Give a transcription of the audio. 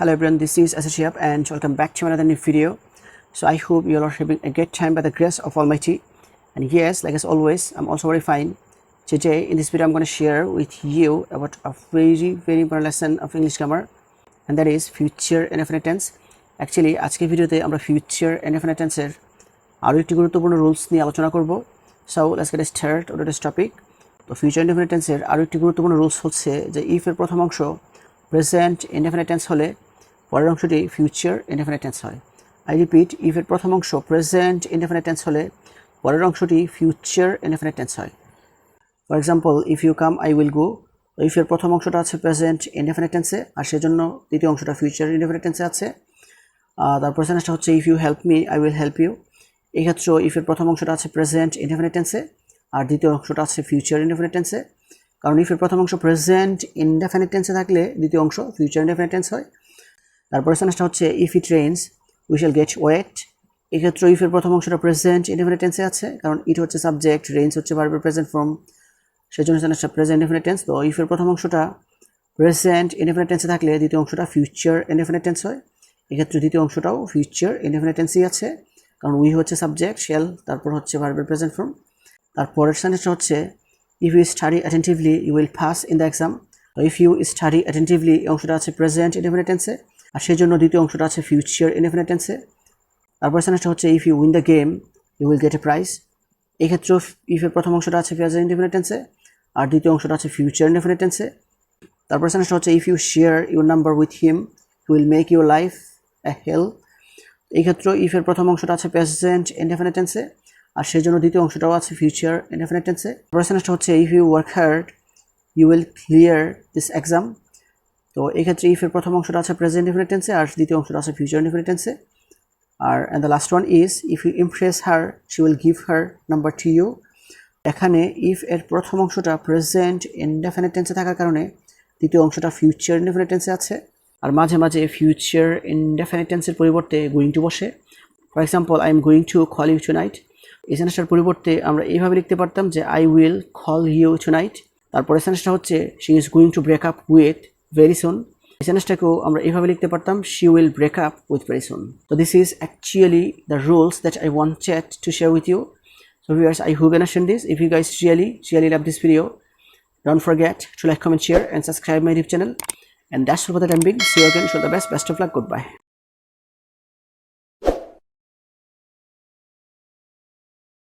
Hello everyone, this is Shihab and welcome back to another new video. So I hope you all are having a great time by the grace of Almighty. And yes, like as always, I'm also very fine. Today in this video I'm going to share with you about a very important lesson of English grammar, and that is future indefinite tense. Actually আজকের ভিডিওতে আমরা future indefinite tense এর আরো একটি গুরুত্বপূর্ণ rules নিয়ে আলোচনা করব। So let's get started on this topic. তো future indefinite tense এর আরো একটি গুরুত্বপূর্ণ রুলস হচ্ছে যে if এর প্রথম অংশ present indefinite tense হলে পরের অংশটি future indefinite tense হয়। I repeat, if এর প্রথম অংশ present indefinite tense হলে পরের অংশটি future indefinite tense হয়। For example, if you come I will go, if এর প্রথম অংশটা আছে present indefinite tense এ আর সেজন্য দ্বিতীয় অংশটা future indefinite tense এ আছে। তারপর সেন্টেন্সটা হচ্ছে if you help me I will help you, এই ক্ষেত্রে if এর প্রথম অংশটা আছে present indefinite tense এ আর দ্বিতীয় অংশটা আছে future indefinite tense এ, কারণ if এর প্রথম অংশ present indefinite tense এ থাকলে দ্বিতীয় অংশ future indefinite tense হয়। তারপর সেন্টেন্সটা হচ্ছে if it rains we shall get wet, এই ক্ষেত্রে if এর প্রথম অংশটা present indefinite tense এ আছে, কারণ it হচ্ছে সাবজেক্ট, rains হচ্ছে ভার্বের প্রেজেন্ট ফর্ম, সেজন্য সেন্টেন্সটা present indefinite tense। তো if এর প্রথম অংশটা present indefinite tense এ থাকলে দ্বিতীয় অংশটা future indefinite tense হয়। এই ক্ষেত্রে দ্বিতীয় অংশটাও future indefinite tense ই আছে, কারণ we হচ্ছে সাবজেক্ট, shall তারপর হচ্ছে ভার্বের প্রেজেন্ট ফর্ম। তারপরের সেন্টেন্সটা হচ্ছে if you study attentively you will pass in the exam, তো if you study attentively এই অংশটা আছে present indefinite tense এ আর সেজন্য দ্বিতীয় অংশটা আছে future indefinite tense এ। তারপর সেন্টেন্সটা হচ্ছে if you win the game you will get a prize, এই ক্ষেত্রে if এর প্রথম অংশটা আছে present indefinite tense এ আর দ্বিতীয় অংশটা আছে future indefinite tense এ। তারপর সেন্টেন্সটা হচ্ছে if you share your number with him he will make your life a hell, এই ক্ষেত্রে if এর প্রথম অংশটা আছে present indefinite tense এ আর সেজন্য দ্বিতীয় অংশটাও আছে future indefinite tense এ। তারপর সেন্টেন্সটা হচ্ছে if you work hard you will clear this exam, তো এই ক্ষেত্রে if এর প্রথম অংশটা আছে present indefinite tense এ আর দ্বিতীয় অংশটা আছে future indefinite tense A. R and the last one is if you impress her she will give her number to you, এখানে if এর প্রথম অংশটা present indefinite tense এ থাকার কারণে দ্বিতীয় অংশটা future indefinite tense এ আছে, আর মাঝে মাঝে future indefinite tense এর পরিবর্তে going to বসে। For example, I am going to call you tonight, এই সেন্টেন্সটার পরিবর্তে আমরা এইভাবে লিখতে পারতাম যে I will call you tonight। তারপরে সেন্টেন্সটা হচ্ছে she is going to break up with very soon, এই সেন্টেন্সটাকেও আমরা এইভাবে লিখতে পারতাম she will break up with very soon। So this is actually the rules that I wanted to share with you. So viewers, I hope you understand this. If you guys really love this video, don't forget to like, comment, share and subscribe my YouTube channel. And that's all for the time being. See you again. Wish you all the best of luck. Goodbye.